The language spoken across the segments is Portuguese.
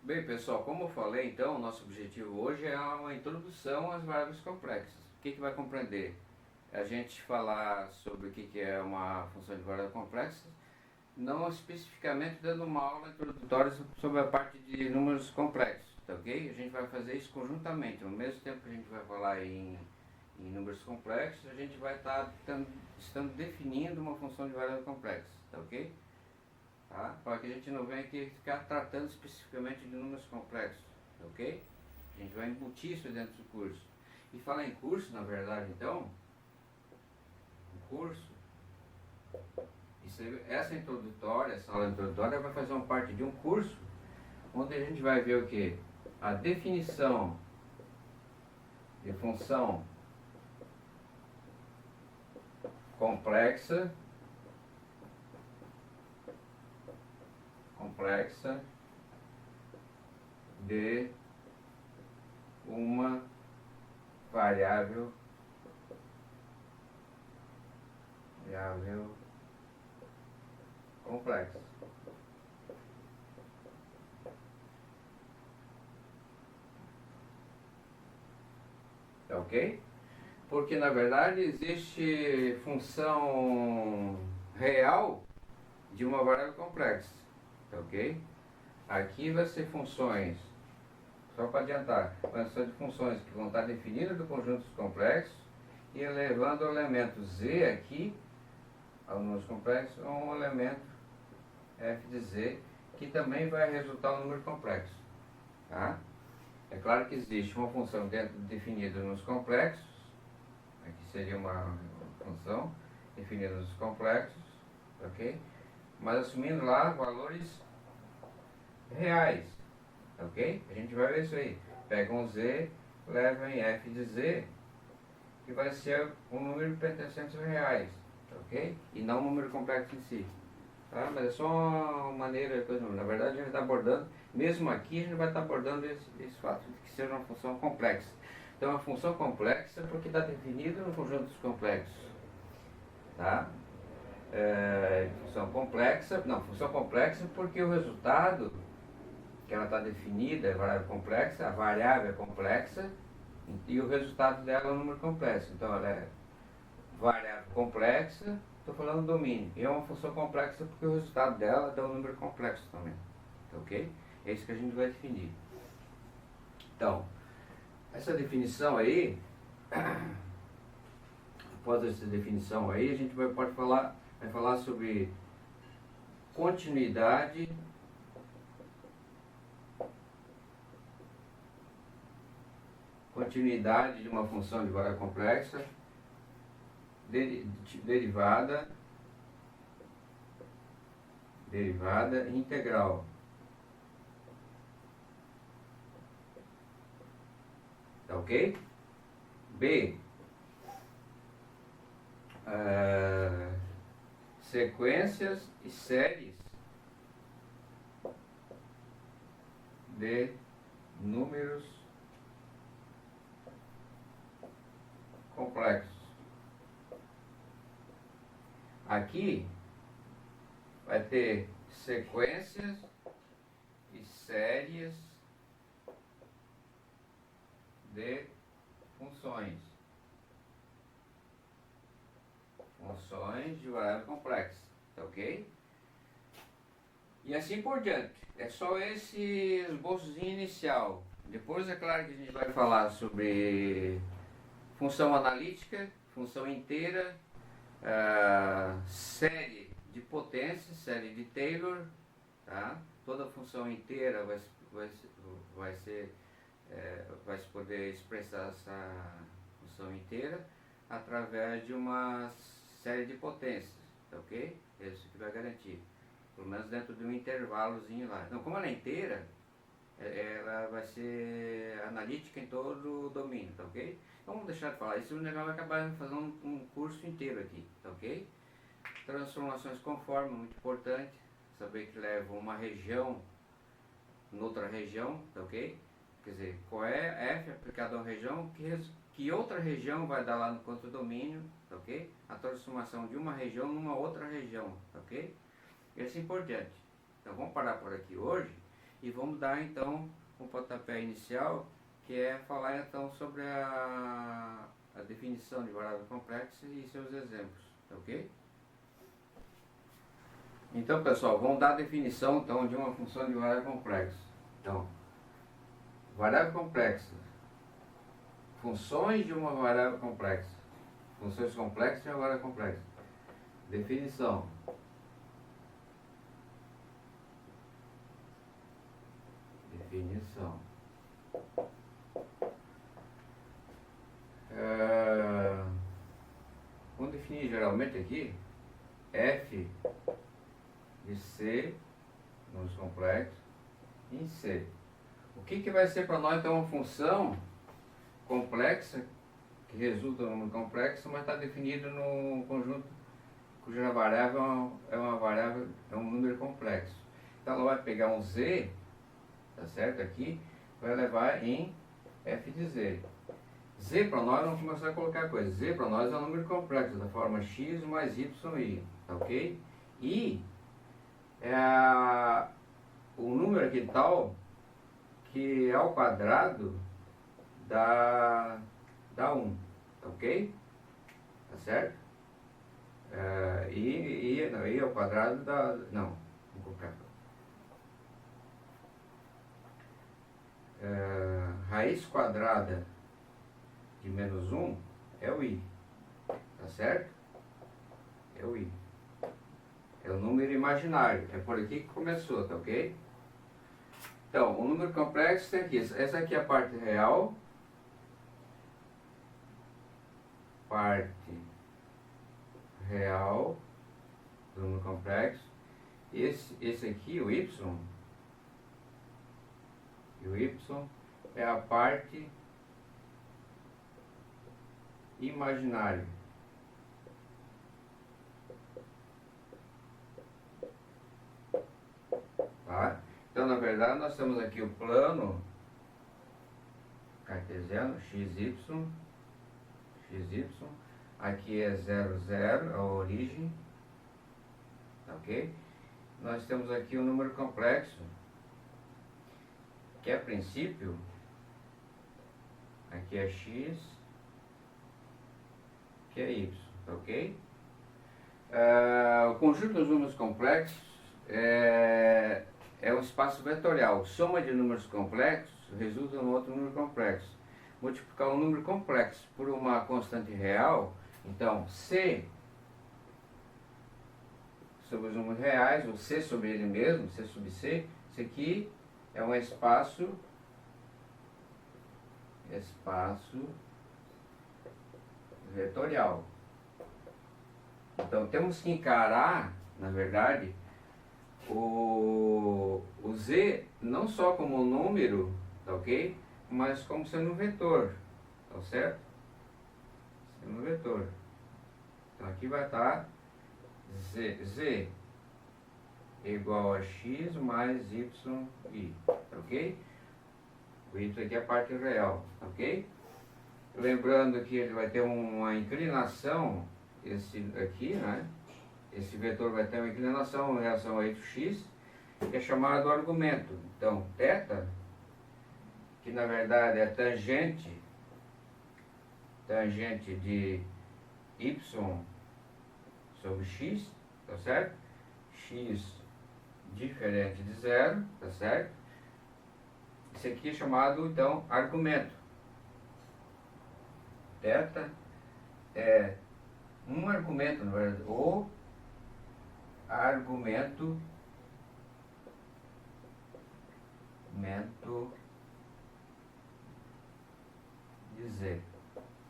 Bem, pessoal, como eu falei, então, o nosso objetivo hoje é uma introdução às variáveis complexas. O que vai compreender? A gente falar sobre o que é uma função de variável complexa, não especificamente dando uma aula introdutória sobre a parte de números complexos, tá ok? A gente vai fazer isso conjuntamente. Ao mesmo tempo que a gente vai falar em números complexos, a gente vai estar estando definindo uma função de variável complexa, tá ok? Tá? Para que a gente não venha aqui ficar tratando especificamente de números complexos, ok? A gente vai embutir isso dentro do curso. E falar em curso, na verdade, então, o curso, essa introdutória, essa aula introdutória vai fazer uma parte de um curso onde a gente vai ver o que? A definição de função complexa de uma variável complexa. Tá ok? Porque na verdade existe função real de uma variável complexa, tá ok? Aqui vai ser funções, só para adiantar, vai ser de funções que vão estar definidas do conjunto dos complexos e elevando o elemento z aqui, ao número complexo, a um elemento f de z, que também vai resultar um número complexo, tá? É claro que existe uma função definida nos complexos, aqui seria uma função definida nos complexos, ok? Mas assumindo lá valores reais, ok? A gente vai ver isso aí. Pega um z, leva em f de z, que vai ser um número pertencente aos reais, ok? E não um número complexo em si. Tá? Mas é só uma maneira, na verdade a gente está abordando, mesmo aqui a gente vai estar abordando esse fato de que seja uma função complexa. Então, é uma função complexa porque está definida no conjunto dos complexos. Tá? Função complexa porque o resultado que ela está definida é a variável é complexa e o resultado dela é um número complexo. Então, ela é variável complexa, estou falando do domínio. E é uma função complexa porque o resultado dela dá um número complexo também. Ok? É isso que a gente vai definir. Então, essa definição aí, após essa definição aí, a gente vai falar sobre continuidade de uma função de variável complexa derivada integral. Tá ok? B. Sequências e séries de números complexos. Aqui vai ter sequências e séries de funções de variável complexa, tá ok? E assim por diante. É só esse esboçozinho inicial. Depois é claro que a gente vai falar sobre função analítica, função inteira, série de potência, série de Taylor, tá? Toda função inteira vai se poder expressar essa função inteira através de uma série de potências, tá ok? Isso que vai garantir. pelo menos dentro de um intervalozinho lá. Então, como ela é inteira, ela vai ser analítica em todo o domínio, tá ok? Então, vamos deixar de falar isso, o negócio vai acabar fazendo um curso inteiro aqui, tá ok? Transformações conforme, muito importante, saber que leva uma região noutra região, tá ok? Quer dizer, qual é F aplicado a uma região, que outra região vai dar lá no contradomínio, tá ok? A transformação de uma região numa outra região, tá ok? Esse é importante. Então vamos parar por aqui hoje e vamos dar então um pontapé inicial, que é falar então sobre a definição de variável complexa e seus exemplos, tá ok? Então pessoal, vamos dar a definição então de uma função de variável complexa. Então, variável complexa, funções de uma variável complexa, funções complexas de uma variável complexa. Definição. Definição. Vamos definir geralmente aqui f de C, números complexos, em C. O que vai ser para nós então uma função complexa, que resulta num número complexo, mas está definido no conjunto cuja variável é um número complexo. Então ela vai pegar um Z, tá certo? Aqui, vai levar em f de Z. Z para nós, vamos começar a colocar coisa. Z para nós é um número complexo, da forma x mais y, tá ok? E o número aqui tal, que ao quadrado dá 1, tá ok? Tá certo? E ao quadrado dá... Não, vou colocar. Raiz quadrada de menos 1 é o i, tá certo? É o i. É o número imaginário, é por aqui que começou, tá ok? Então, o número complexo tem aqui, essa aqui é a parte real, do número complexo. Esse aqui, o y, e o y é a parte imaginária. Tá? Então, na verdade, nós temos aqui o plano cartesiano, xy, aqui é 0, 0, a origem, tá ok? Nós temos aqui o número complexo, que a princípio, aqui é x, que é y, tá ok? O conjunto dos números complexos é um espaço vetorial. Soma de números complexos resulta em outro número complexo. Multiplicar um número complexo por uma constante real, então C sobre os números reais, ou C sobre ele mesmo, C sobre C, isso aqui é um espaço vetorial. Então temos que encarar, na verdade, o Z não só como um número, tá ok? Mas como sendo um vetor, tá certo? Sendo um vetor. Então aqui vai estar Z igual a x mais y, tá ok? O y aqui é a parte real, tá ok? Lembrando que ele vai ter uma inclinação, esse aqui, né? Esse vetor vai ter uma inclinação em relação a x, que é chamado argumento. Então, θ, que na verdade é tangente de y sobre x, tá certo? X diferente de zero, tá certo? Isso aqui é chamado, então, argumento. Θ é um argumento, na verdade, o argumento de Z,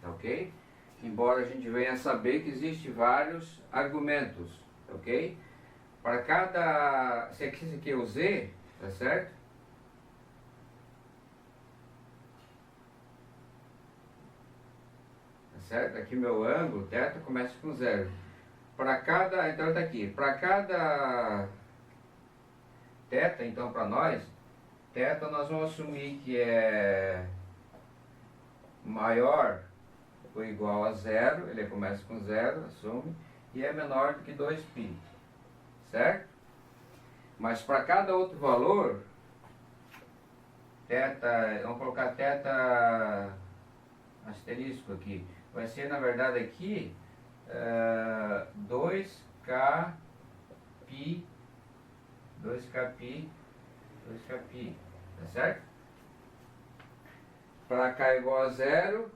tá ok? Embora a gente venha saber que existem vários argumentos, tá ok? para cada, se aqui é o Z, tá certo? Tá certo? Aqui meu ângulo, θ, começa com 0. Para cada, então tá aqui, para cada θ, então para nós, θ nós vamos assumir que é maior ou igual a 0, ele começa com 0, assume, e é menor do que 2π, certo? Mas para cada outro valor, θ, vamos colocar θ asterisco aqui, vai ser na verdade aqui 2kπ, 2kπ, tá certo? Para k igual a 0,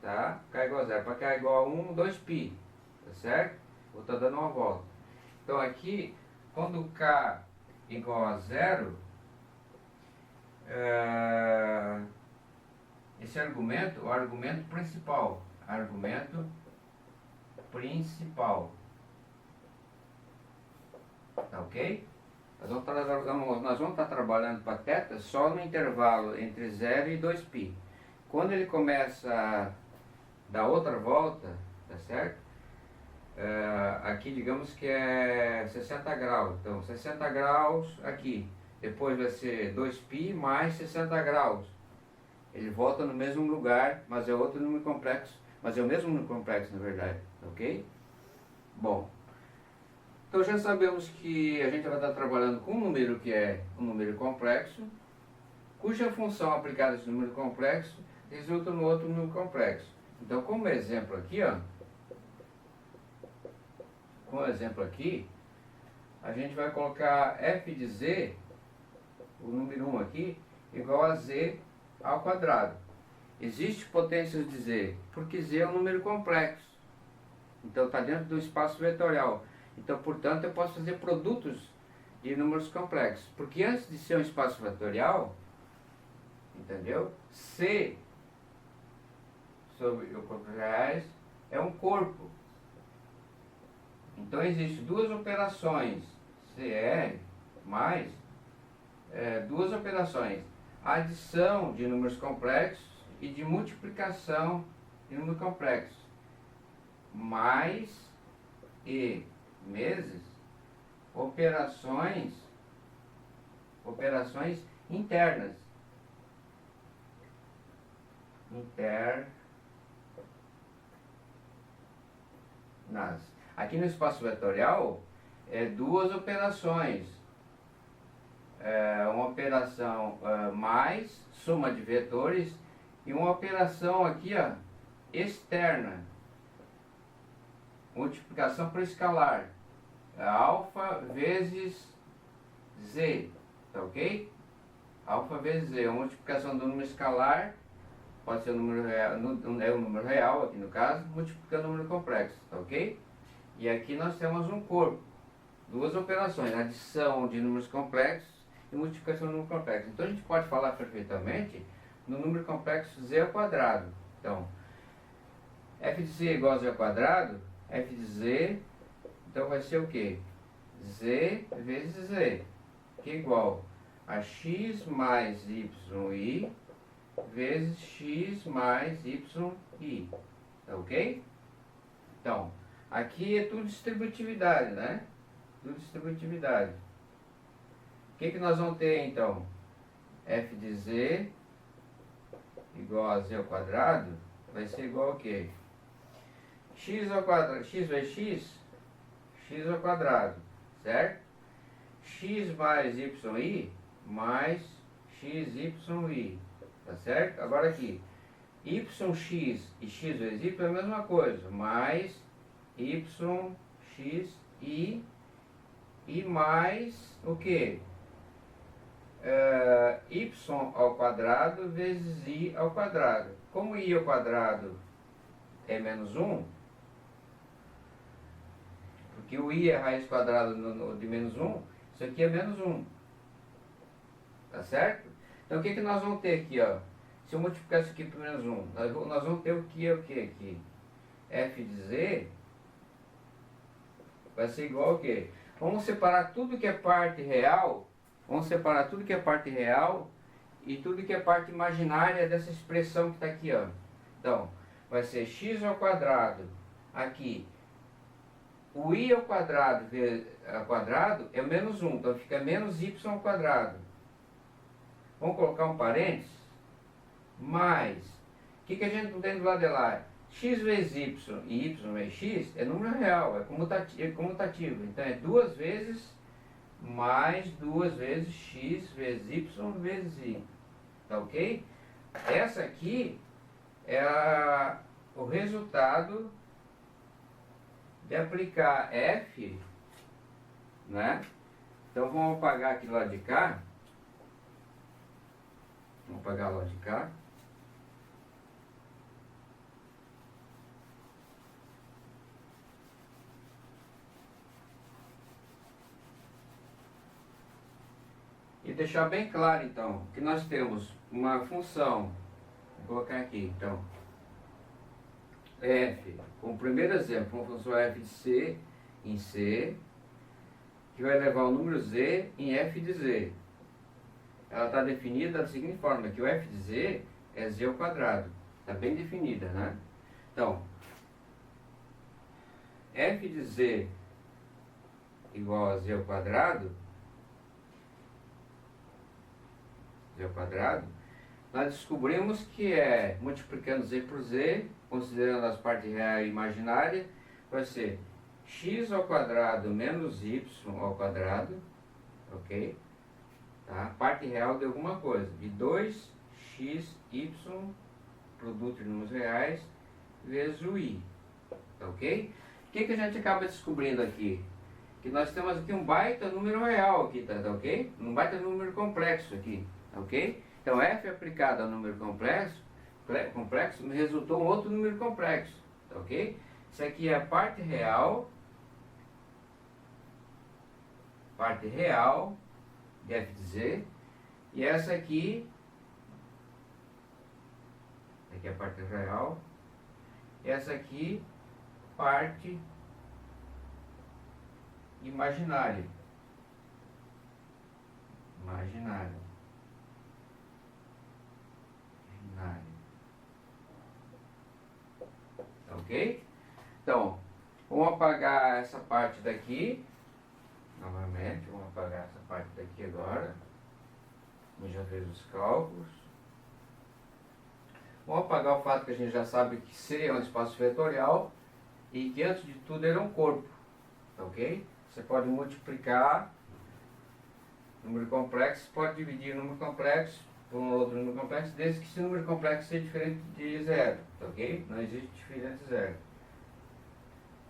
tá? K igual a 0, para k igual a 1, 2π, tá certo? Vou estar dando uma volta. Então aqui, quando k igual a 0, esse argumento, o argumento principal, tá ok? Nós vamos estar trabalhando para θ só no intervalo entre 0 e 2π. Quando ele começa a dar outra volta, tá certo? Aqui digamos que é 60 graus, então 60 graus aqui, depois vai ser 2π mais 60 graus. Ele volta no mesmo lugar, mas é outro número complexo, mas é o mesmo número complexo na verdade, ok? Bom, então já sabemos que a gente vai estar trabalhando com um número que é um número complexo, cuja função aplicada a esse número complexo resulta no outro número complexo. Então, como exemplo aqui, ó, a gente vai colocar f de z, o número 1 aqui, igual a z ao quadrado. Existe potências de z, porque z é um número complexo. Então está dentro do espaço vetorial. Então, portanto, eu posso fazer produtos de números complexos. Porque antes de ser um espaço vetorial, entendeu? C sobre o corpo reais é um corpo. Então existem duas operações, CR mais duas operações, adição de números complexos e de multiplicação de números complexos, mais e meses, operações internas, aqui no espaço vetorial é duas operações, uma operação mais soma de vetores e uma operação aqui, ó, externa, multiplicação por escalar, alfa vezes z, tá ok? Alfa vezes z, a multiplicação do número escalar, pode ser o número real, é o número real aqui no caso, multiplicando o número complexo, tá ok? E aqui nós temos um corpo, duas operações, adição de números complexos e multiplicação de número complexo. Então a gente pode falar perfeitamente no número complexo z ao quadrado. Então, f de z igual a z ao quadrado, f de z, então vai ser o que? Z vezes z, que é igual a x mais yi vezes x mais yi, tá ok? Então, aqui é tudo distributividade, né? Tudo distributividade. O que nós vamos ter então? F de z igual a z ao quadrado vai ser igual a quê? X ao quadrado, x vezes x ao quadrado, certo? X mais yi mais xyi, tá certo? Agora aqui, yx e x vezes y é a mesma coisa, mais yxi e mais o que? Y ao quadrado vezes i ao quadrado. Como i ao quadrado é menos 1, porque o i é raiz quadrada de menos 1, isso aqui é menos 1. Tá certo? Então o que nós vamos ter aqui, ó? Se eu multiplicar isso aqui por menos 1, nós vamos ter o que aqui? F de z vai ser igual ao quê? Vamos separar tudo que é parte real, vamos separar tudo que é parte real e tudo que é parte imaginária dessa expressão que está aqui, ó. Então, vai ser x ao quadrado, aqui, o i ao quadrado é menos 1, então fica menos y ao quadrado. Vamos colocar um parênteses, mais, o que a gente tem do lado de lá? X vezes y e y vezes x é número real, é comutativo. Então é 2 vezes mais 2 vezes x vezes y vezes i. Tá ok? Essa aqui é o resultado de aplicar f, né? Então vamos apagar aqui do lado de cá. Vamos apagar lá de cá. E deixar bem claro, então, que nós temos uma função, vou colocar aqui, então, f, como primeiro exemplo, uma função f de c em c, que vai levar o número z em f de z. Ela está definida da seguinte forma, que o f de z é z ao quadrado. Está bem definida, né? Então, f de z igual a z ao quadrado, nós descobrimos que é, multiplicando z por z, considerando as partes real e imaginária, vai ser x ao quadrado menos y ao quadrado, ok? Tá? Parte real de alguma coisa, de 2xy, produto de números reais, vezes o i, tá ok? O que a gente acaba descobrindo aqui? Que nós temos aqui um baita número real aqui, tá ok? Um baita número complexo aqui, tá ok? Então f aplicado ao número complexo resultou um outro número complexo, tá ok? Isso aqui é a parte real de f de z, e essa aqui é a parte real, e essa aqui parte imaginária. Ok? Então, vamos apagar essa parte daqui. Novamente, vamos apagar essa parte daqui agora. A gente já fez os cálculos. Vamos apagar o fato que a gente já sabe que C é um espaço vetorial e que antes de tudo ele é um corpo. Ok? Você pode multiplicar número complexo, pode dividir o número complexo por um outro número complexo, desde que esse número complexo seja diferente de zero. Ok? Não existe diferente de zero.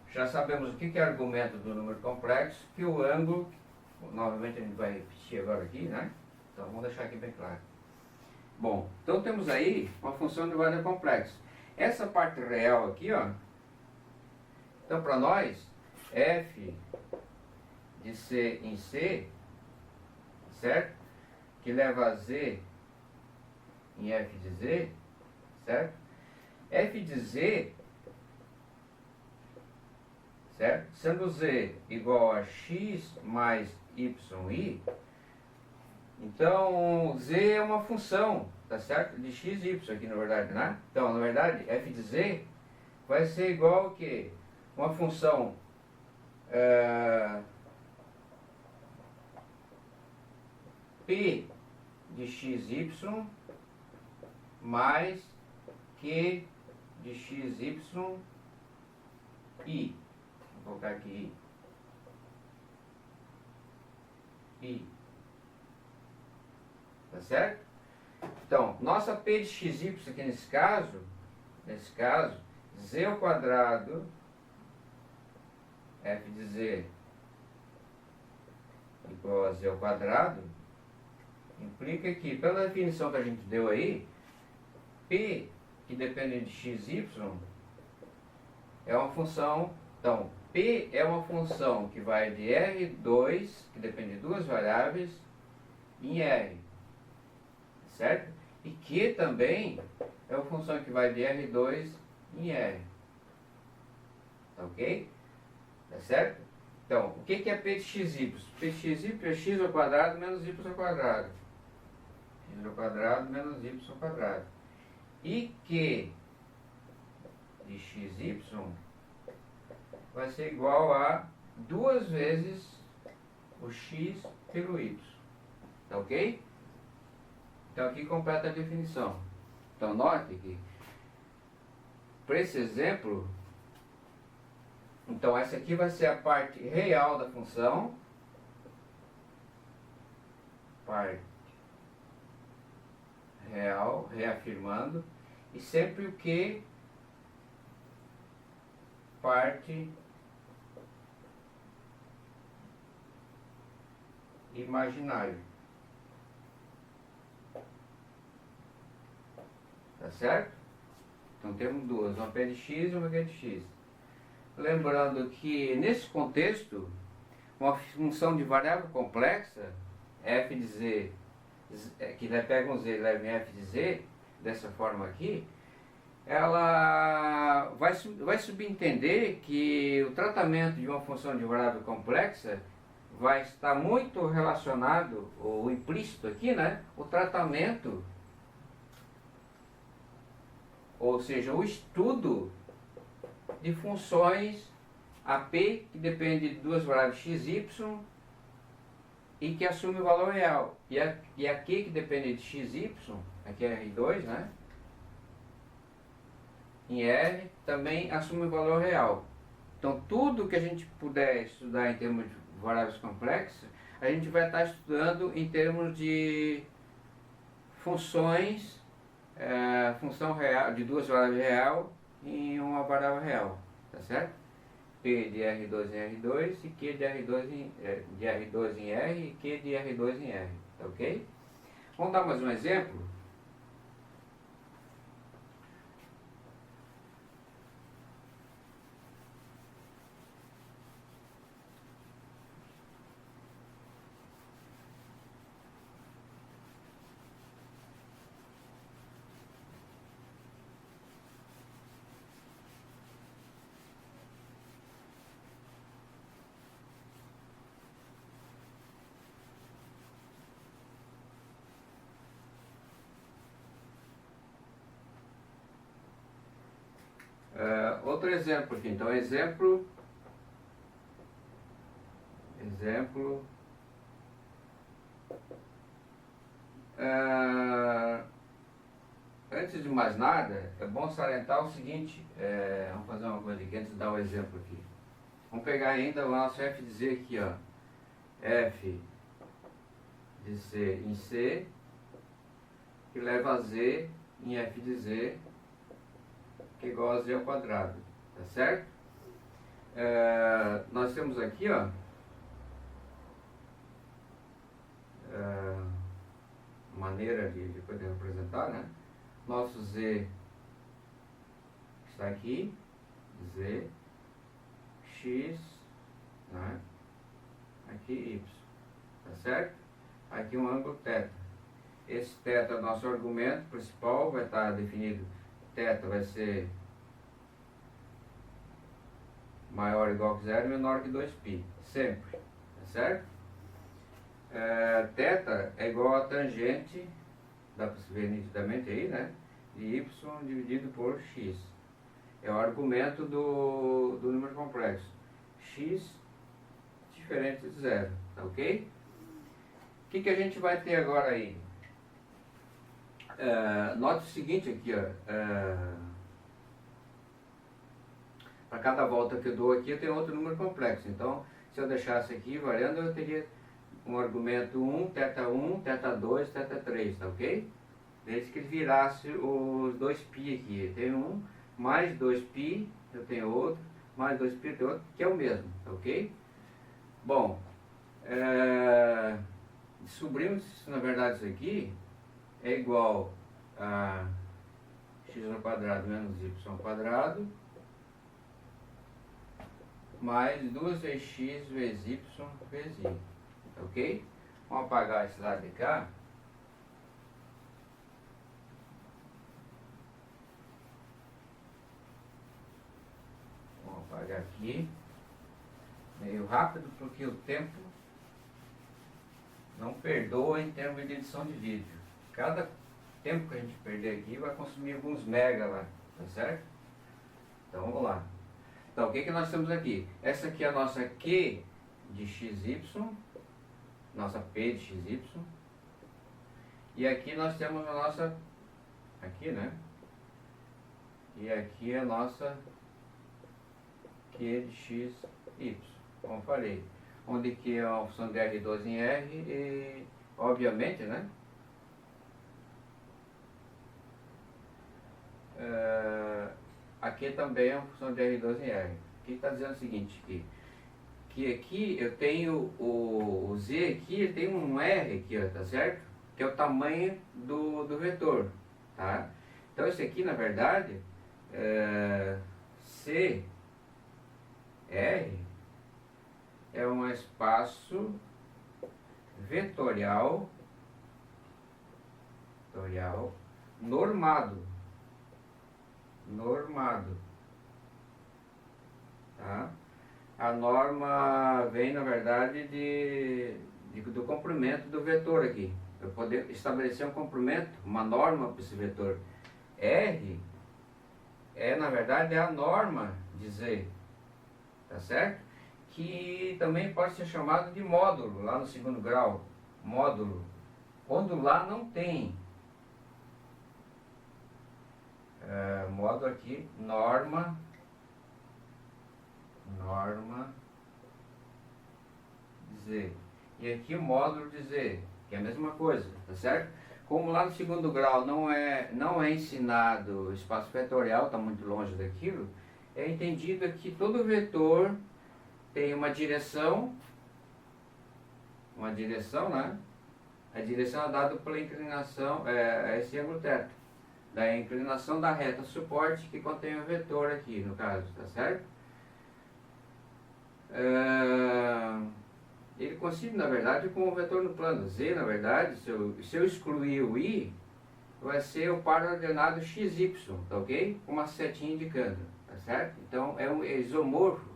Já sabemos o que é argumento do número complexo, que o ângulo, novamente a gente vai repetir agora aqui, né? Então vamos deixar aqui bem claro. Bom, então temos aí uma função de guarda complexo. Essa parte real aqui, ó, então para nós, f de c em c, certo? Que leva a z em f de z, certo? F de z, certo? Sendo z igual a x mais yi, então z é uma função, tá certo? De x e y aqui na verdade, né? Então, na verdade, f de z vai ser igual a quê? Uma função p de xy mais q de xy i. Vou colocar aqui i. Tá certo? Então, nossa p de xy aqui nesse caso, z ao quadrado, f de z igual a z ao quadrado, implica que, pela definição que a gente deu aí, p, que depende de xy, é uma função, então, p é uma função que vai de R2, que depende de duas variáveis, em R, certo? E Q também é uma função que vai de R2 em R, tá ok? Tá certo? Então, o que é P de xy? P de xy é x ao quadrado menos y ao quadrado. X ao quadrado menos y ao quadrado. E Q de xy vai ser igual a 2 vezes o x pelo y. Tá ok? Então aqui completa a definição. Então note que para esse exemplo, então essa aqui vai ser a parte real da função. Parte real, reafirmando. E sempre o que parte imaginário. Tá certo? Então temos duas, uma P de x e uma Q de x. Lembrando que nesse contexto, uma função de variável complexa, f de z, que pega um z e leva em f de z, dessa forma aqui, ela vai subentender que o tratamento de uma função de variável complexa vai estar muito relacionado, ou implícito aqui, né? O tratamento, ou seja, o estudo de funções AP que depende de duas variáveis x, y e que assume o valor real. E a Q que depende de x, y, aqui é R2, né? Em R também assume o valor real. Então tudo que a gente puder estudar em termos de variáveis complexas, a gente vai estar estudando em termos de funções, função real, de duas variáveis real em uma variável real, tá certo? P de R2 em R2 e Q de R2 em R e Q de R2 em R, tá ok? Vamos dar mais um exemplo? Outro exemplo aqui, então exemplo, antes de mais nada, é bom salientar o seguinte, vamos fazer uma coisa aqui antes de dar um exemplo aqui. Vamos pegar ainda o nosso f de z aqui, ó, f de c em c, que leva a z em f de z, que é igual a z ao quadrado, tá certo? Nós temos aqui, ó, maneira de poder representar, né? Nosso z está aqui, z, x, né? Aqui y, tá certo? Aqui um ângulo θ. Esse θ é o nosso argumento principal, vai estar definido, θ vai ser maior ou igual que zero, menor que 2π, sempre, tá certo? Θ é igual a tangente, dá para se ver nitidamente aí, né? De y dividido por x. É o argumento do número complexo. X diferente de zero, tá ok? O que a gente vai ter agora aí? Note o seguinte aqui, ó. Para cada volta que eu dou aqui, eu tenho outro número complexo. Então, se eu deixasse aqui variando, eu teria um argumento 1, θ1, θ2, θ3, tá ok? Desde que ele virasse os 2π aqui. Eu tenho um, mais 2π, eu tenho outro, mais 2π, eu tenho outro, que é o mesmo, tá ok? Bom, descobrimos que, na verdade, isso aqui é igual a x ao quadrado menos y ao quadrado, mais 2 vezes x vezes y vezes y, ok? Vamos apagar esse lado de cá. Vamos apagar aqui. meio rápido, porque o tempo não perdoa em termos de edição de vídeo. Cada tempo que a gente perder aqui vai consumir alguns mega lá, tá certo? Então vamos lá. Então o que nós temos aqui? Essa aqui é a nossa Q de XY, nossa P de XY. E aqui nós temos a nossa, aqui, né? E aqui a nossa Q de XY, como falei. Onde que é uma função de R2 em R e, obviamente, né? Aqui também é uma função de R2 em R. Aqui está dizendo o seguinte, que aqui eu tenho o Z aqui, tem um R aqui, ó, tá certo? Que é o tamanho do vetor, tá? Então esse aqui, na verdade, C, R, é um espaço vetorial normado, tá? A norma vem, na verdade, do comprimento do vetor aqui. Eu poder estabelecer um comprimento, uma norma para esse vetor. R é, na verdade, a norma de Z, tá certo? Que também pode ser chamado de módulo, lá no segundo grau. Módulo. Quando lá não tem. Módulo aqui, norma Z. E aqui o módulo de Z, que é a mesma coisa, tá certo? Como lá no segundo grau não é ensinado espaço vetorial, está muito longe daquilo, é entendido que todo vetor tem uma direção, né? A direção é dada pela inclinação, esse ângulo θ, da inclinação da reta suporte que contém o vetor aqui, no caso, tá certo? Ele coincide, na verdade, com o vetor no plano. Z, na verdade, se eu excluir o I, vai ser o par ordenado XY, tá ok? Com uma setinha indicando, tá certo? Então é um isomorfo.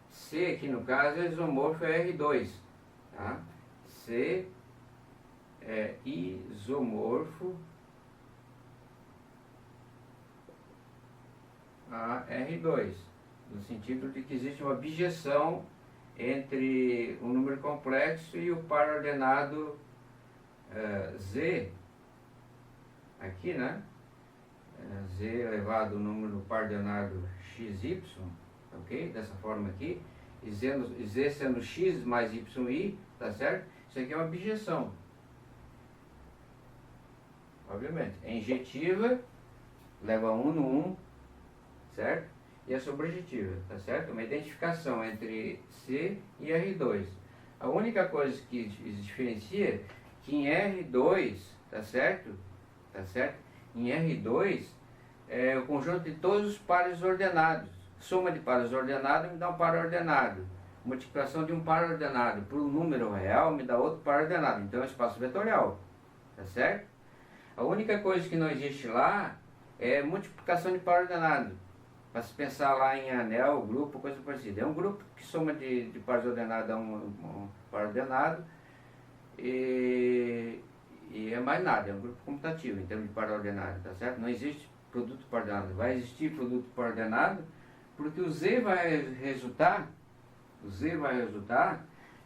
C aqui no caso é isomorfo R2, tá? C é isomorfo a R2, no sentido de que existe uma bijeção entre um número complexo e o par ordenado Z, aqui, né? Z elevado ao número par ordenado XY, ok? Dessa forma aqui, e Z sendo X mais YI, tá certo? Isso aqui é uma bijeção, obviamente. É injetiva, leva 1 no 1, certo? E a sobrejetiva, tá certo? Uma identificação entre C e R2. A única coisa que diferencia é que em R2, tá certo? Tá certo? Em R2 é o conjunto de todos os pares ordenados. Soma de pares ordenados me dá um par ordenado. Multiplicação de um par ordenado por um número real me dá outro par ordenado. Então é um espaço vetorial, tá certo? A única coisa que não existe lá é multiplicação de par ordenado. Para se pensar lá em anel, grupo, coisa parecida. É um grupo que soma de pares ordenados a um par ordenado e é mais nada, é um grupo comutativo em termos de par ordenado, tá certo? Não existe produto par ordenado. Vai existir produto par ordenado porque o Z vai resultar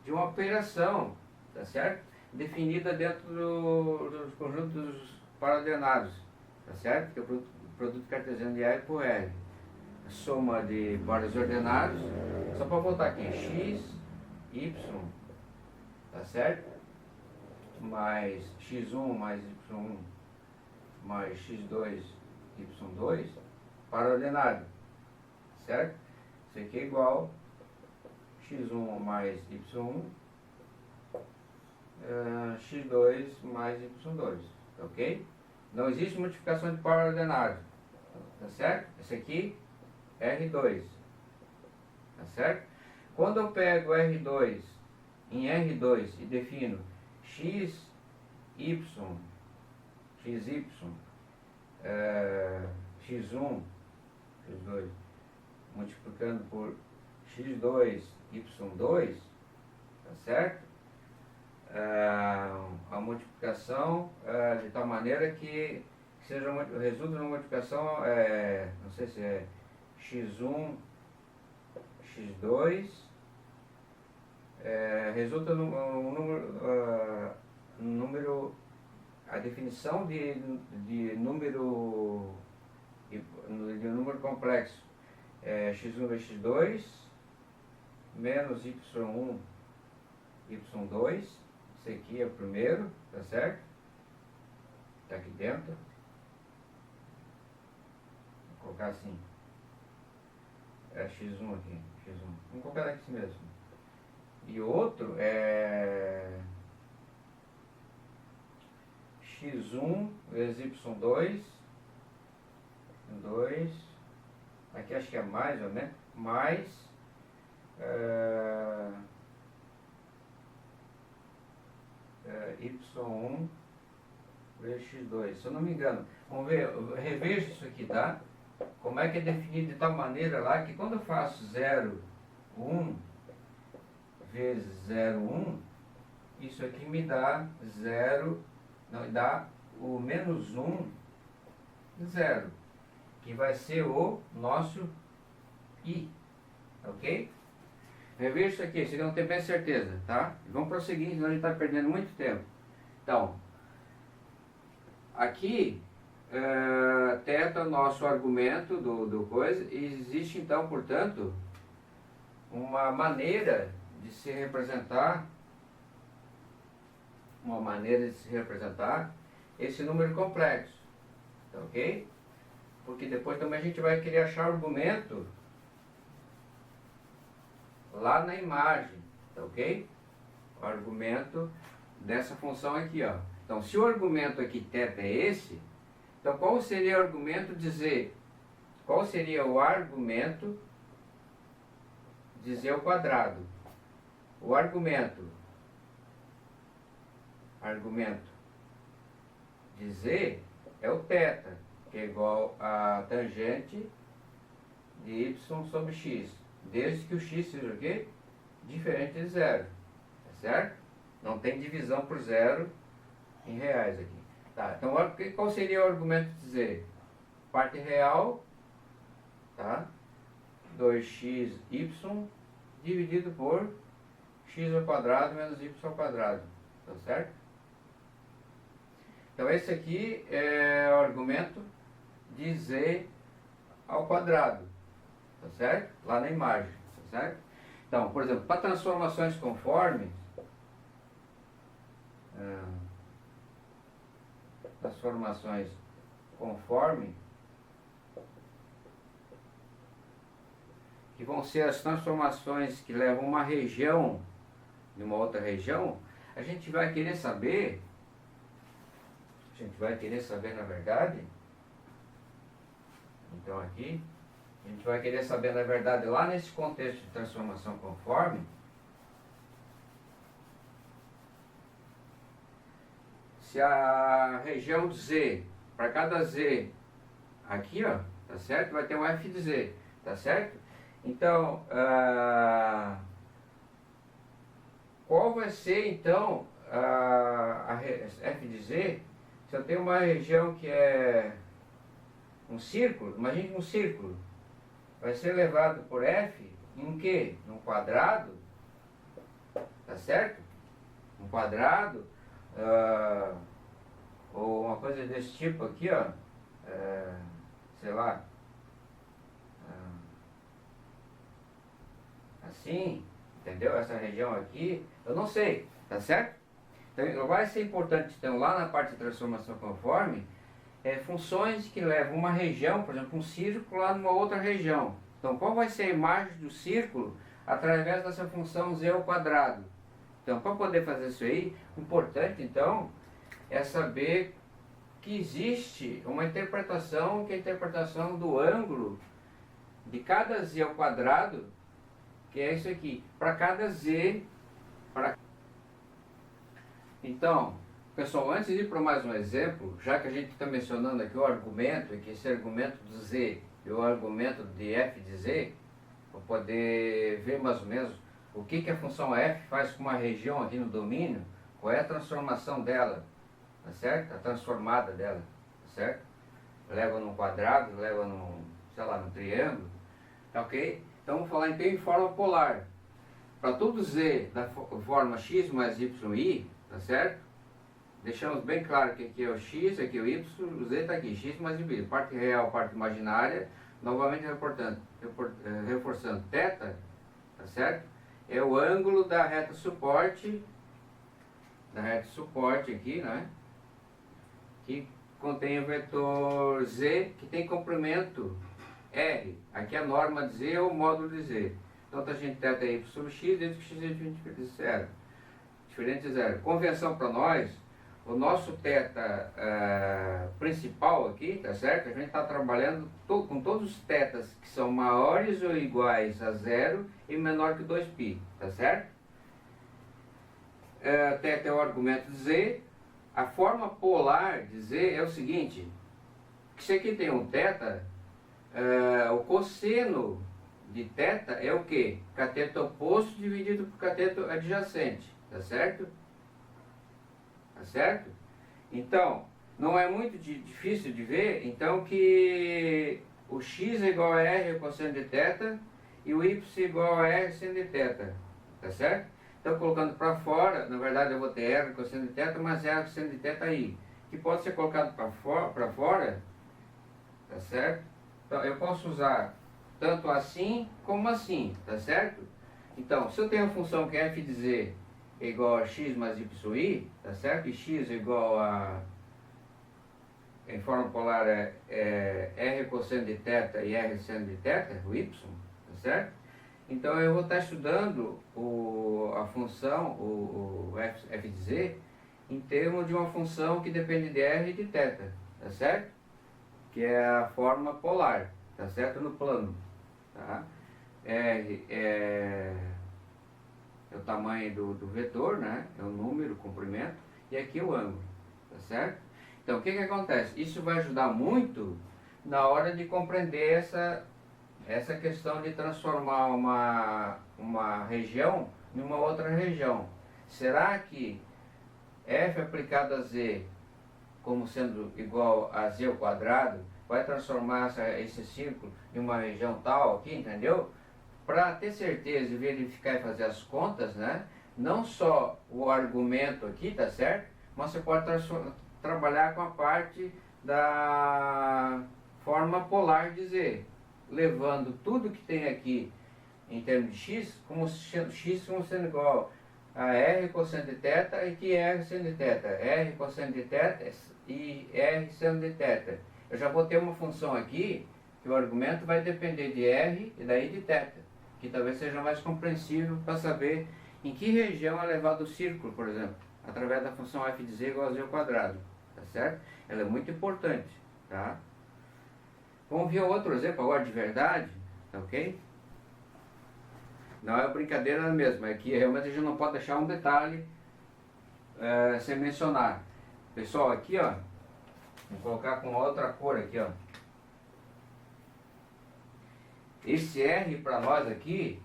de uma operação, tá certo? Definida dentro dos conjuntos par ordenados, tá certo? Que é o produto cartesiano de A por R. Soma de pares ordenados, só para voltar aqui, x, y, tá certo? Mais x1 mais y1 mais x2, y2, par ordenado, certo? Isso aqui é igual x1 mais y1, x2 mais y2, ok? Não existe multiplicação de par ordenado, tá certo? Esse aqui R2, tá certo? Quando eu pego R2 em R2 e defino XY, X1, X2, multiplicando por x2, y2, tá certo? A multiplicação de tal maneira que seja resulta numa multiplicação, não sei se é x1, x2, resulta no número, a definição de número complexo é x1 vezes x2 menos y1, y2, esse aqui é o primeiro, tá certo? Tá aqui dentro. Vou colocar assim. É x1 aqui, x1. Vamos colocar aqui mesmo. E o outro é x1 vezes y2, 2, aqui acho que é mais, né? Mais y1 vezes x2, se eu não me engano. Vamos ver, reveja isso aqui, tá? Como é que é definido de tal maneira lá que quando eu faço 0, 1 vezes 0, 1, isso aqui me dá 0, não, dá o menos 1, 0, que vai ser o nosso i, ok? Reveja isso aqui, se não tem bem certeza, tá? Vamos prosseguir, senão a gente está perdendo muito tempo. Então, aqui, teta o nosso argumento do coisa, e existe então, portanto, uma maneira de se representar, esse número complexo, tá ok? Porque depois também a gente vai querer achar argumento lá na imagem, tá ok? O argumento dessa função aqui, ó. Então, se o argumento aqui θ é esse, então qual seria o argumento de z? Qual seria o argumento de z ao quadrado? O argumento de z é o θ, que é igual a tangente de y sobre x, desde que o x seja o quê? Diferente de zero, tá certo? Não tem divisão por zero em reais aqui. Tá, então qual seria o argumento de z? Parte real, tá? 2xy dividido por x ao quadrado menos y ao quadrado, tá certo? Então esse aqui é o argumento de z ao quadrado, tá certo? Lá na imagem, tá certo? Então, por exemplo, para transformações conformes, que vão ser as transformações que levam uma região de uma outra região, a gente vai querer saber, na verdade, então aqui, a gente vai querer saber, na verdade, lá nesse contexto de transformação conforme, se a região z, para cada z aqui, ó, tá certo? Vai ter um f de z, tá certo? Então, qual vai ser, então, a f de z, se eu tenho uma região que é um círculo, imagine um círculo, vai ser elevado por f em um quê? Num quadrado, tá certo? Um quadrado, ou uma coisa desse tipo aqui, ó, sei lá, assim, entendeu? Essa região aqui, eu não sei, tá certo? Então vai ser importante, então, lá na parte de transformação conforme, funções que levam uma região, por exemplo, um círculo lá numa outra região. Então, qual vai ser a imagem do círculo através dessa função z ao quadrado? Então, para poder fazer isso aí, o importante, então, é saber que existe uma interpretação, que é a interpretação do ângulo de cada z ao quadrado, que é isso aqui, para cada z. Então, pessoal, antes de ir para mais um exemplo, já que a gente está mencionando aqui o argumento, que esse argumento do z e o argumento de f de z, para poder ver mais ou menos o que a função f faz com uma região aqui no domínio, qual é a transformação dela, tá certo? A transformada dela, tá certo? Leva num quadrado, leva num, sei lá, num triângulo, tá ok? Então vamos falar então em forma polar. Para todo z da forma x mais y, tá certo? Deixamos bem claro que aqui é o x, aqui é o y, o z está aqui, x mais y, parte real, parte imaginária, novamente reforçando θ, tá certo? É o ângulo da reta suporte aqui, né? Que contém o vetor z, que tem comprimento r. Aqui a norma de z é o módulo de z. Então tangente θ é y sobre x, desde que x é diferente de zero. Diferente de zero. Convenção para nós, o nosso θ principal aqui, tá certo? A gente está trabalhando com todos os θs que são maiores ou iguais a zero e menor que 2π, tá certo? θ é o argumento de z. A forma polar de z é o seguinte, que se aqui tem um θ, o cosseno de θ é o que? Cateto oposto dividido por cateto adjacente, tá certo? Tá certo? Então, não é muito difícil de ver, então, que o x é igual a r cosseno de θ e o y é igual a r seno de θ, tá certo? Então, colocando para fora, na verdade eu vou ter r cosseno de θ, mas r cosseno de θ aí, que pode ser colocado para fora, tá certo? Então, eu posso usar tanto assim como assim, tá certo? Então, se eu tenho a função que f de z é igual a x mais y, tá certo? E x é igual a, em forma polar, r cosseno de θ e r seno de θ, o y, tá certo? Então eu vou estar estudando a função, o f de z, em termos de uma função que depende de r e de θ, tá certo? Que é a forma polar, tá certo? No plano, tá? R é o tamanho do vetor, né? É o número, o comprimento, e aqui o ângulo, tá certo? Então o que acontece? Isso vai ajudar muito na hora de compreender essa questão de transformar uma região em uma outra região. Será que f aplicado a z como sendo igual a z ao quadrado vai transformar esse círculo em uma região tal aqui, entendeu? Para ter certeza e verificar e fazer as contas, né? Não só o argumento aqui, tá certo? Mas você pode trabalhar com a parte da forma polar de z, levando tudo que tem aqui em termos de x como sendo igual a r cosseno de θ e que r seno de θ, r cosseno de θ e r seno de θ. Eu já vou ter uma função aqui que o argumento vai depender de r e daí de θ, que talvez seja mais compreensível para saber em que região é levado o círculo, por exemplo, através da função f de z igual a z ao quadrado, tá certo? Ela é muito importante, tá? Vamos ver outro exemplo agora de verdade, tá ok? Não é brincadeira mesmo, é que realmente a gente não pode deixar um detalhe sem mencionar. Pessoal, aqui ó, vou colocar com outra cor aqui ó. Esse R para nós aqui,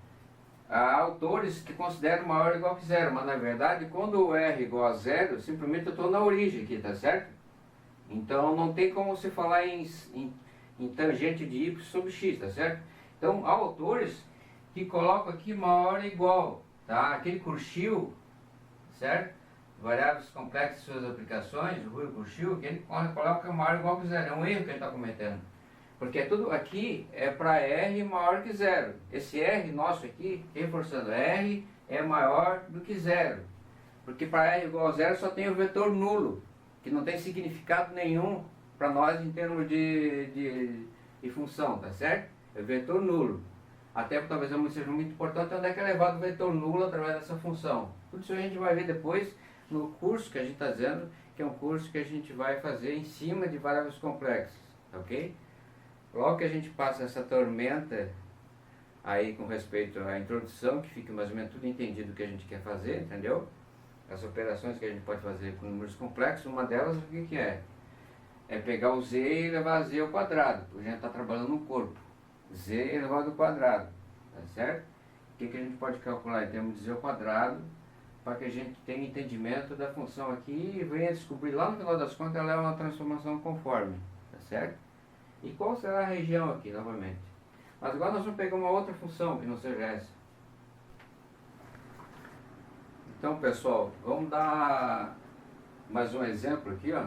há autores que consideram maior ou igual que zero, mas na verdade quando o R é igual a zero, simplesmente eu estou na origem aqui, tá certo? Então não tem como você falar em tangente de y sobre x, tá certo? Então há autores que colocam aqui maior ou igual, tá? Aquele Cauchy, certo? Variáveis complexas e suas aplicações, o Rui Cauchy, que ele coloca maior ou igual que zero. É um erro que ele está cometendo. Porque tudo aqui é para R maior que zero. Esse R nosso aqui, reforçando, R é maior do que zero. Porque para R igual a zero só tem o vetor nulo, que não tem significado nenhum para nós em termos de função, tá certo? É vetor nulo. Até porque talvez não seja muito importante onde é que é levado o vetor nulo através dessa função. Tudo isso a gente vai ver depois no curso que a gente está dizendo, que é um curso que a gente vai fazer em cima de variáveis complexas, ok? Logo que a gente passa essa tormenta aí com respeito à introdução, que fica mais ou menos tudo entendido o que a gente quer fazer, entendeu? As operações que a gente pode fazer com números complexos, uma delas o que é? É pegar o z e levar a z ao quadrado, porque a gente está trabalhando no corpo. Z elevado ao quadrado. tá certo? O que a gente pode calcular em termos de z ao quadrado, para que a gente tenha entendimento da função aqui e venha descobrir lá no final das contas ela é uma transformação conforme, tá certo? E qual será a região aqui, novamente? Mas agora nós vamos pegar uma outra função que não seja essa. Então, pessoal, vamos dar mais um exemplo aqui, ó.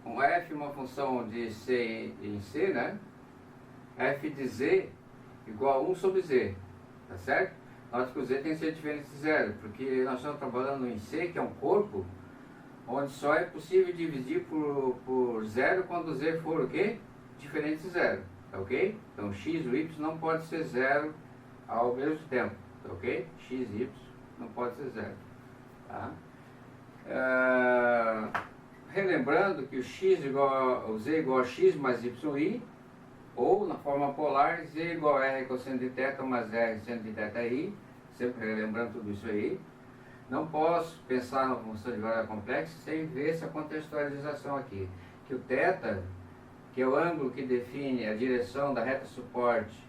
Um f, uma função de c em c, né? F de z igual a 1 sobre z, tá certo? Note que o z tem que ser diferente de zero, porque nós estamos trabalhando em c, que é um corpo, onde só é possível dividir por zero quando z for o quê? Diferente de zero, tá ok? Então x ou y não pode ser zero ao mesmo tempo, tá ok? X e y não pode ser zero, tá? Relembrando que o z igual a x mais yi, ou na forma polar, z igual a r cosseno de θ mais r seno de θi, sempre relembrando tudo isso aí. Não posso pensar na função de variável complexa sem ver essa contextualização aqui, que o θ, que é o ângulo que define a direção da reta suporte,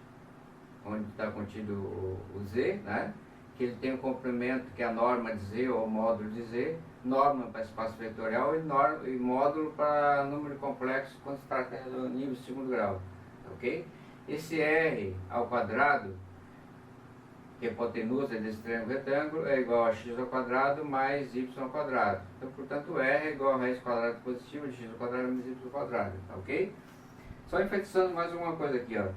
onde está contido o z, né? Que ele tem um comprimento que é a norma de z ou o módulo de z, norma para espaço vetorial e módulo para número complexo quando se trata do nível de segundo grau, ok? Esse r ao quadrado, que é a hipotenusa desse triângulo retângulo, é igual a x ao quadrado mais y ao quadrado. Então, portanto, r é igual a raiz quadrada positiva de x ao quadrado mais y ao quadrado, ok? Só enfatizando mais uma coisa aqui, ó.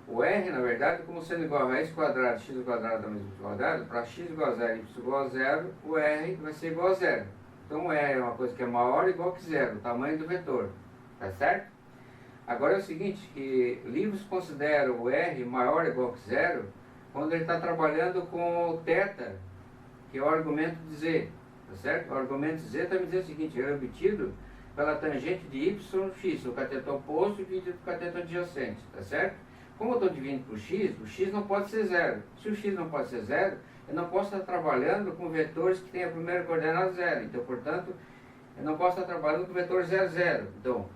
O r, na verdade, como sendo igual a raiz quadrada de x ao quadrado mais y ao quadrado, para x igual a zero e y igual a zero, o r vai ser igual a zero. Então, o r é uma coisa que é maior ou igual que zero, o tamanho do vetor, tá certo? Agora é o seguinte, que livros consideram o r maior ou igual que zero quando ele está trabalhando com o θ, que é o argumento de z, tá certo? O argumento de z está me dizendo o seguinte, ele é obtido pela tangente de y x, o cateto oposto dividido pelo cateto adjacente, tá certo? Como eu estou dividindo por x, o x não pode ser zero. Se o x não pode ser zero, eu não posso estar trabalhando com vetores que têm a primeira coordenada zero. Então, portanto, eu não posso estar trabalhando com o vetor 0, 0. Então,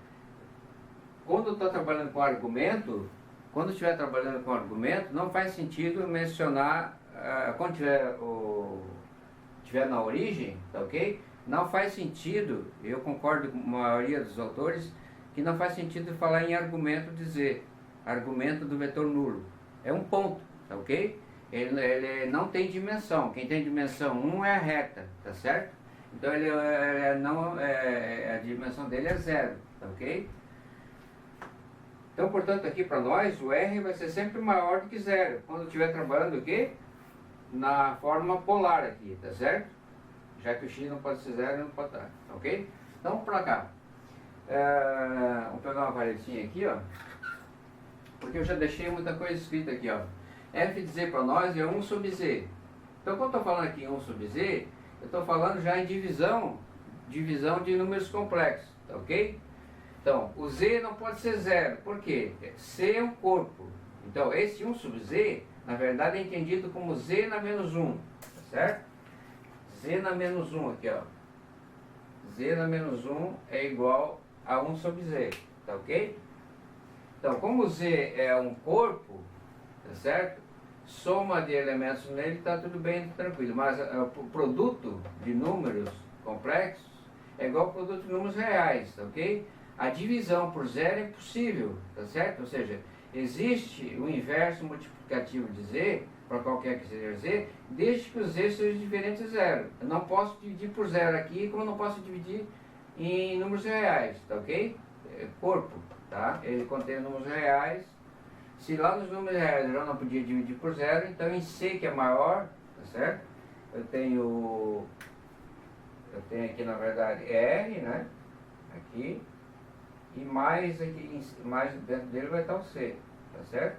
quando eu estou trabalhando com argumento, quando eu estiver trabalhando com argumento, não faz sentido mencionar, quando tiver na origem, tá ok? Não faz sentido, eu concordo com a maioria dos autores, que não faz sentido falar em argumento de z, argumento do vetor nulo. É um ponto, tá ok? Ele não tem dimensão, quem tem dimensão 1 é a reta, tá certo? Então a dimensão dele é 0, tá ok? Então, portanto, aqui para nós, o r vai ser sempre maior do que 0, quando estiver trabalhando o quê? Na forma polar aqui, tá certo? Já que o x não pode ser 0, não pode estar, ok? Então, vamos para cá. Vamos pegar uma paletinha aqui, ó. Porque eu já deixei muita coisa escrita aqui, ó. F de z para nós é 1 sobre z. Então, quando eu estou falando aqui em 1 sobre z, eu estou falando já em divisão de números complexos, tá ok? Então, o z não pode ser 0, por quê? C é um corpo. Então, esse 1 sobre z, na verdade, é entendido como z na menos 1, tá certo? Z na menos 1 aqui, ó. Z na menos 1 é igual a 1 sobre z, tá ok? Então, como z é um corpo, tá certo? Soma de elementos nele está tudo bem, tranquilo. Mas o produto de números complexos é igual ao produto de números reais, tá ok? A divisão por zero é impossível, tá certo? Ou seja, existe o inverso multiplicativo de z, para qualquer que seja z, desde que o z seja diferente de zero. Eu não posso dividir por zero aqui, como eu não posso dividir em números reais, tá ok? Corpo, tá? Ele contém números reais. Se lá nos números reais eu não podia dividir por zero, então em c, que é maior, tá certo? Eu tenho aqui, na verdade, r, né? Aqui. E mais aqui, mais dentro dele vai estar o c, tá certo?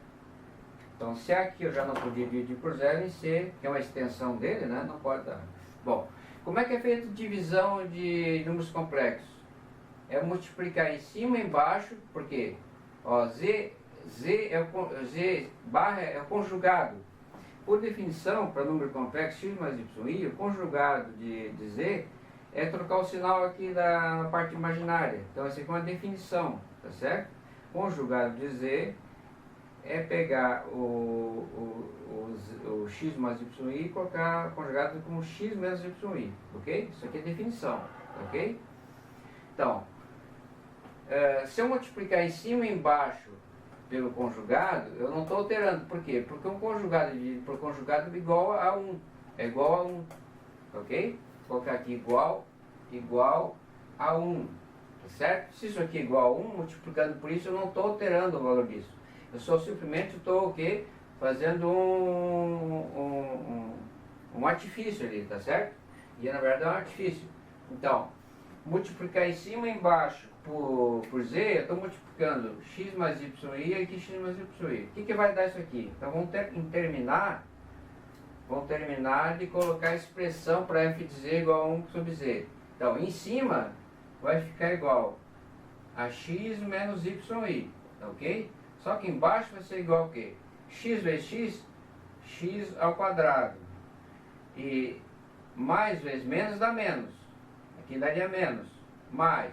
Então, se aqui eu já não podia dividir por zero, em c, que é uma extensão dele, né? Não pode dar. Bom, como é que é feita a divisão de números complexos? É multiplicar em cima e embaixo, porque ó, z barra é o conjugado. Por definição, para número complexo x mais y, o conjugado de z é trocar o sinal aqui na parte imaginária. Então, essa aqui é uma definição, tá certo? Conjugado de z é pegar o x mais y e colocar conjugado como x menos y, ok? Isso aqui é definição, ok? Então, se eu multiplicar em cima e embaixo pelo conjugado, eu não estou alterando. Por quê? Porque um conjugado dividido por conjugado é igual a 1. É igual a 1, ok? Vou colocar aqui igual a 1, tá certo? Se isso aqui é igual a 1, multiplicando por isso, eu não estou alterando o valor disso. Eu só simplesmente estou o quê? Fazendo um artifício ali, tá certo? E na verdade é um artifício. Então, multiplicar em cima e embaixo por z, eu estou multiplicando x mais y e aqui x mais y. O que vai dar isso aqui? Então vamos terminar de colocar a expressão para f de z igual a 1 sobre z. Então, em cima vai ficar igual a x menos y, ok? Só que embaixo vai ser igual a quê? X vezes x, x ao quadrado. E mais vezes menos dá menos. Aqui daria menos. Mais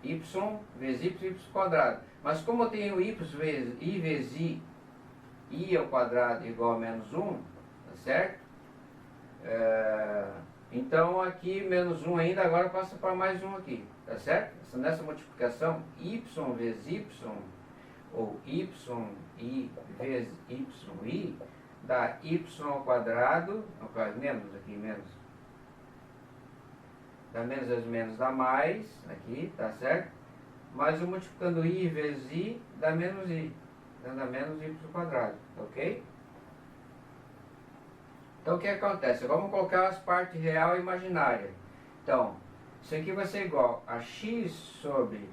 y vezes y quadrado. Mas como eu tenho y vezes i ao quadrado igual a menos 1, tá certo? Então aqui menos 1 ainda, agora passa para mais 1 aqui, tá certo? Nessa multiplicação, y vezes y, ou y i vezes y, dá y ao quadrado, menos aqui, menos. Dá menos vezes menos dá mais, aqui, tá certo? Mas eu multiplicando i vezes i, dá menos i. Então dá menos y quadrado, ok? Então o que acontece? Vamos colocar as partes real e imaginária. Então, isso aqui vai ser igual a x sobre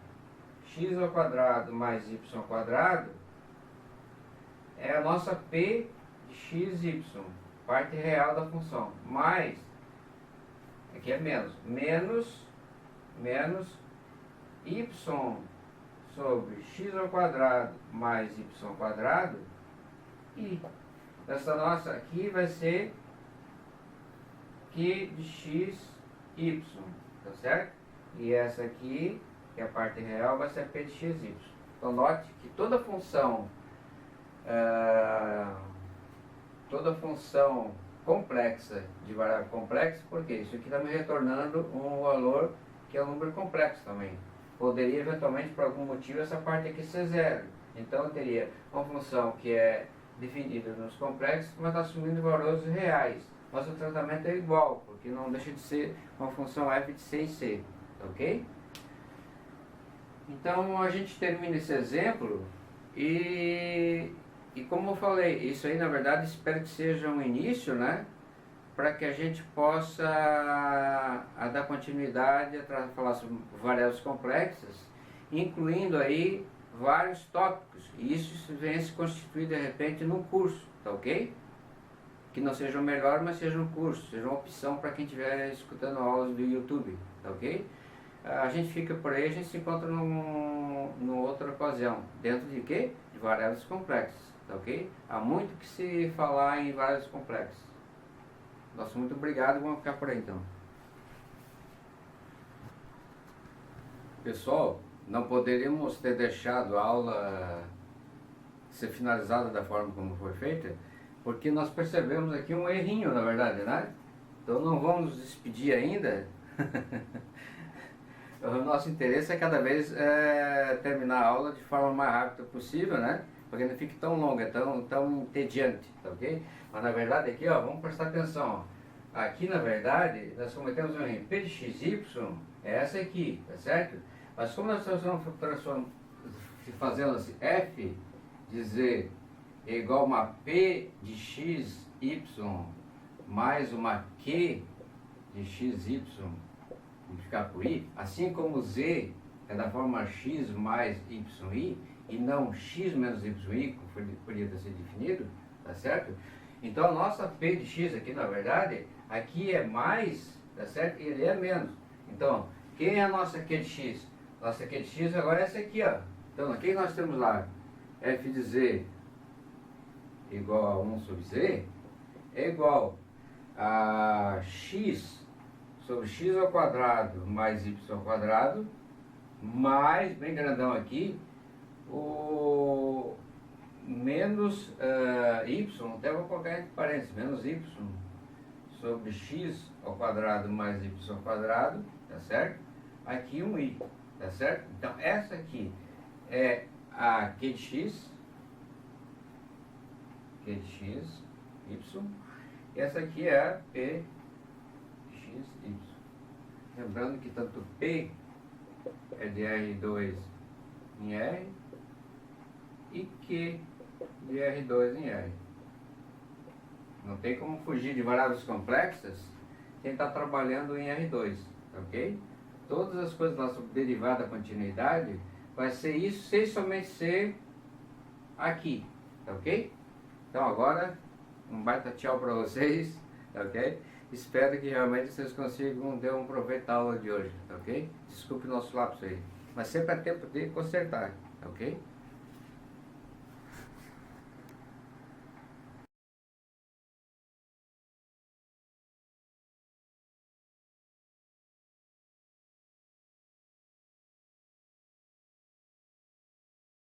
x ao quadrado mais y ao quadrado, é a nossa p de xy, parte real da função, mais, aqui é menos y sobre x ao quadrado mais y ao quadrado, e essa nossa aqui vai ser q de xy, tá certo? E essa aqui, que é a parte real, vai ser p de xy. Então note que toda função complexa de variável complexa, porque isso aqui está me retornando um valor que é um número complexo também. Poderia eventualmente, por algum motivo, essa parte aqui ser zero. Então eu teria uma função que é definida nos complexos, mas está assumindo valores reais. Mas o tratamento é igual, porque não deixa de ser uma função f de c e c, ok? Então a gente termina esse exemplo e como eu falei, isso aí na verdade espero que seja um início, né? Para que a gente possa dar continuidade a falar sobre variáveis complexas, incluindo aí vários tópicos, e isso venha se constituir de repente num curso, tá ok? Que não seja o melhor, mas seja um curso, seja uma opção para quem estiver escutando aulas do YouTube, tá ok? A gente fica por aí, a gente se encontra numa outra ocasião, dentro de quê? De variáveis complexas, tá ok? Há muito que se falar em variáveis complexas. Nossa, muito obrigado, vamos ficar por aí então. Pessoal, não poderíamos ter deixado a aula ser finalizada da forma como foi feita, porque nós percebemos aqui um errinho, na verdade, né? Então não vamos nos despedir ainda. O nosso interesse é cada vez terminar a aula de forma mais rápida possível, né? Para que não fique tão longa, tão entediante, tá ok? Mas na verdade aqui, ó, vamos prestar atenção, ó. Aqui na verdade nós cometemos um erro. P de xy é essa aqui, tá certo? Mas como nós estamos fazendo assim, f de z é igual a uma p de xy mais uma q de xy, multiplicar por i, assim como z é da forma x mais yi e não x menos yi, como podia ter sido definido, tá certo? Então a nossa p de x aqui, na verdade, aqui é mais, tá certo? E ele é menos. Então, quem é a nossa q de x? Nossa q de x agora é essa aqui, ó. Então, o que nós temos lá? F de z igual a 1 sobre z é igual a x sobre x ao quadrado mais y ao quadrado, mais, bem grandão aqui, o menos y, até vou colocar entre parênteses, menos y sobre x ao quadrado mais y ao quadrado, tá certo? Aqui um i, tá certo? Então essa aqui é a q de x, y, e essa aqui é a p x, y. Lembrando que tanto p é de R2 em R e Q de R2 em R. Não tem como fugir de variáveis complexas quem está trabalhando em R2, ok? Todas as coisas lá sobre derivada da continuidade vai ser isso sem somente ser aqui, ok? Então agora um baita tchau para vocês, ok? Espero que realmente vocês consigam ter um proveito da aula de hoje, ok? Desculpe o nosso lapso aí, mas sempre é tempo de consertar, ok?